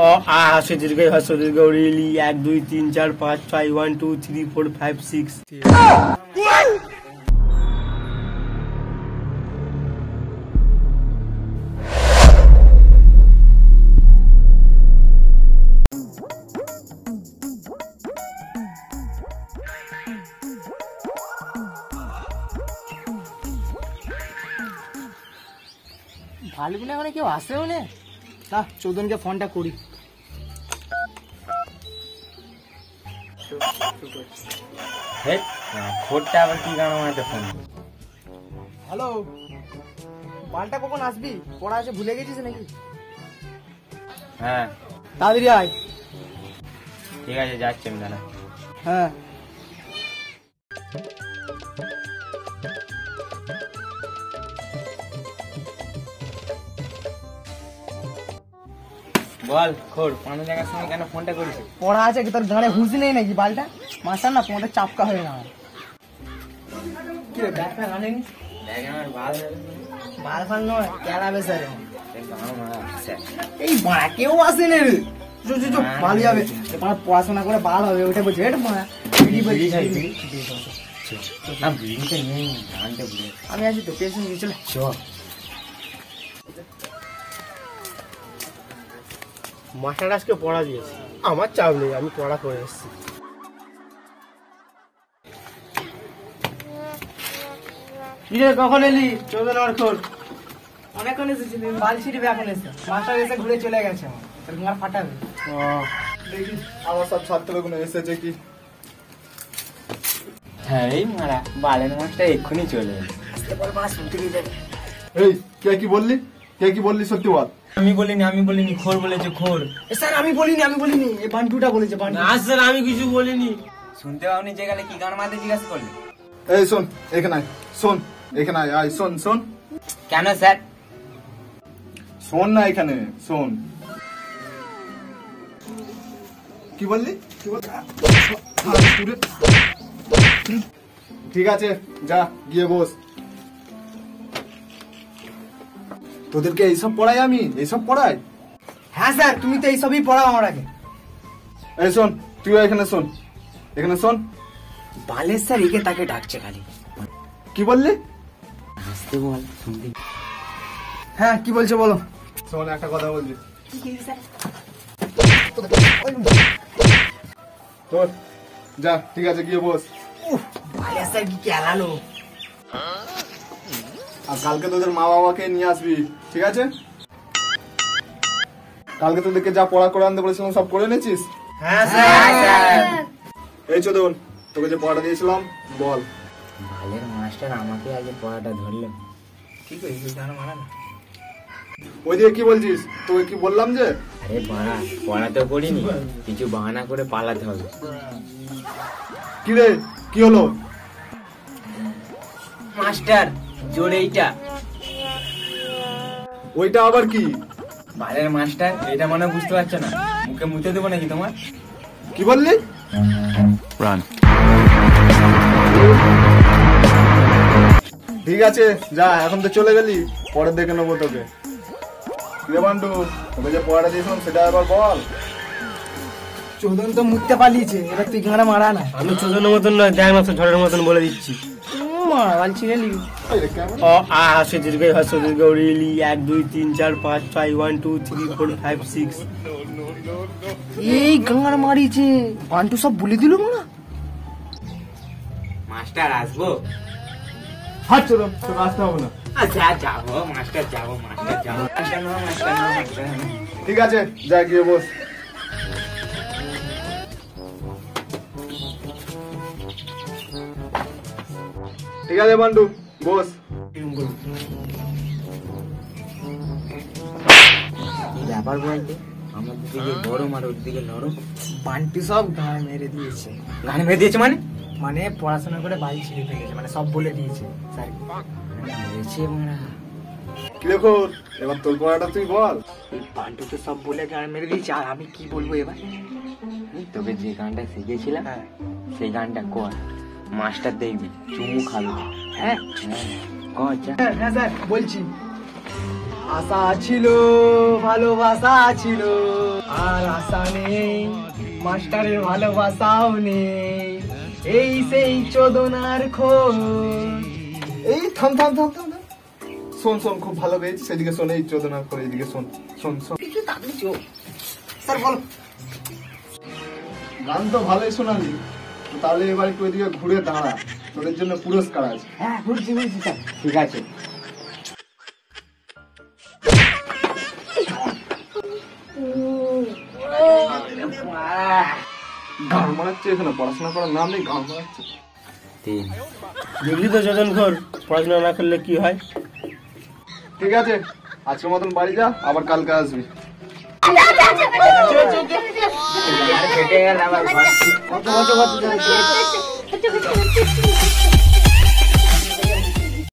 অ আ হাসে দীর্ঘ হ্রস্ব দীর্ঘ রিলি 1 2 3 4 5 6 1 2 3 4 5 6 ভালো বলে এখন কেউ আসেও না। না, চৌধনকে ফোনটা করি। ফোনটা আবার কি গান মারাতে ফোন? হ্যালো, বালটা কখন আসবি? পড়া আছে ভুলে গেছিস নাকি? হ্যাঁ তাড়াতাড়ি আয়। ঠিক আছে, যাচ্ছি আমি দাঁড়া। হ্যাঁ বল খোর, পানি লাগার সময় কেন ফোনটা করিস? পড়া আছে কি তোর গানে হুঁশি নেই নাকি? বালটা মাস্টার না তোমাদের চাপকা হয়ে না। কি রে ব্যাগটা গানে নি? দেখেন আমার ভালো বাল ফাল নয়, কেলা বেসারে। গান মারা আছে। এই বাড়া কেউ আসে না রে। চো ভালো যাবে, তোমার পড়াশোনা করে বাল হবে। ওটা বলছে এটা বাড়া বিড়ি বলছি। না বিড়িটা নেই, গানটা ভুলে। আমি আছি তো, পেছন দিয়ে চলে। চ মাস্টার আজকে পড়া দিয়েছে, আমার চাপ নেই, আমি পড়া করে এসেছি। কিরে কখন এলি? চৌধুরী আর খোর অনেকক্ষণ এসেছিলি, বাল ছিড়বে এখন এসে। মাস্টার এসে ঘুরে চলে গেছে। তোর গান ফাটাবে। দেখি আমার সব ছাত্রগুলো এসেছে কি। হ্যাঁ এই মারা বালের মাছটা এক্ষুনি চলে এলো। এই কে কি বললি? কে কি বললি সত্যি বল। আমি বলিনি, খোর বলেছে খোর। স্যার আমি বলিনি, এই বান্টুটা বলেছে। বান্টু না স্যার, আমি কিছু বলিনি। শুনতে পাওনি যে গেলে কি গান মারতে জিজ্ঞাসা করলি? এই শোন এখানে আয়, শোন এখানে আয়, আয় শোন শোন। কেন স্যার? শোন না এখানে শোন। কি বললি? কি বললি? ঠিক আছে যা গিয়ে বস। তোদেরকে এইসব পড়াই? আমি এইসব পড়াই? হ্যাঁ স্যার, তুমি তো এইসবই পড়াও আমাকে। এই শোন, তুইও এখানে শোন, এখানে শোন। বালের স্যার একে তাকে ডাকছে খালি। কি বললি? আসতে বল, শুনতে। হ্যাঁ কি বলছো বলো। শোন একটা কথা বলছি তোর। যা ঠিক আছে গিয়ে বস। বালের স্যার কি কেলালো। আর কালকে তোদের মা বাবাকে নিয়ে আসবি, ঠিক আছে? কালকে তোদেরকে যা পড়া করে আনতে বলেছিলাম সব করে এনেছিস? হ্যাঁ স্যার। এই চোদন, তোকে যে পড়াটা দিয়েছিলাম বল। বালের মাস্টার আমাকে আগে পড়াটা ধরলো। কি করি গান মারা না। ওইদিকে কি বলছিস? তোকে কি বললাম যে? আরে বাড়া, পড়া তো করিনি, কিছু বাহানা করে পালাতে হবে। কি রে কি হলো? মাস্টার জোরে এইটা। ওইটা আবার কি? বালের মাস্টার, এটা মানে বুঝতে পারছো না? মুখে মুতে দেবো নাকি তোমার? কি বললি? ঠিক আছে যা, এখন তো চলে গেলি, পরে দেখে নেবো তোকে। রে বান্টু, তোকে যে পড়াটা দিয়েছিলাম সেটা একবার বল। চৌধুরী তো মুখতে পালিয়েছে, এবার তুই গান মারা না। আমি চোদনের মতন নয়, দেখ না ঝড়ের মতন বলে দিচ্ছি। মারা বাল ছিঁড়ে নিবি। অ আ হাসে দীর্ঘ হ্রস্ব দীর্ঘ রিলি 1 2 3 4 5 6 1 2 3 4 5 6 এই গান মারিছে, বান্টু সব বলে দিল না। মাস্টার আসবো? হাত চোদন, তোকে আসতে হবে না। আচ্ছা যাবো মাস্টার, যাবো মাস্টার, যাবো মাস্টার, মাস্টার। ঠিক আছে যা গিয়ে বস। ঠিক আছে বান্টু বস। ব্যাপার বলতে আমাদের দিকে গরম আর ওর দিকে নরম। বান্টু সব গান মেরে দিয়েছে। গান মেরে দিয়েছে মানে? মানে পড়াশোনা করে বাড়ি ছিঁড়ে ফেলেছে, মানে সব বলে দিয়েছে স্যার। কি দেখো, এবার তোর পড়াটা তুই বল। বান্টু তো সব বলে গান মেরে দিয়েছে, আর আমি কি বলবো এবার? তোকে যে গানটা শিখেছিলাম সেই গানটা কর, মাস্টার দেখবি চুমু খাবে। হ্যাঁ হ্যাঁ স্যার বলছি। আশা ছিল, ভালোবাসা ছিল, আর আশা নেই, মাস্টারের ভালোবাসাও নেই, এই সেই চোদনার খোঁজ। এই থাম থাম থাম থাম থাম। শোন শোন, খুব ভালো পেয়েছি, সেদিকে শোন, এই চোদনা করে এইদিকে শোন শোন শোন। স্যার বলো। গান তো ভালোই শোনালি, তো তাহলে এবার একটু এদিকে ঘুরে দাঁড়া, তোদের জন্য পুরস্কার আছে। হ্যাঁ ঘুরছি ঘুরছি স্যার। ঠিক আছে। গান মারাচ্ছে এখানে, পড়াশোনা করার নাম নেই, গান মারাচ্ছে। 3 দেখলি তো চোদন ঘর, পড়াশোনা না করলে কি হয়। ঠিক আছে, আজকের মতন বাড়ি যা, আবার কালকে আসবি। কেটে গেল আবার ঘর। কত কত কত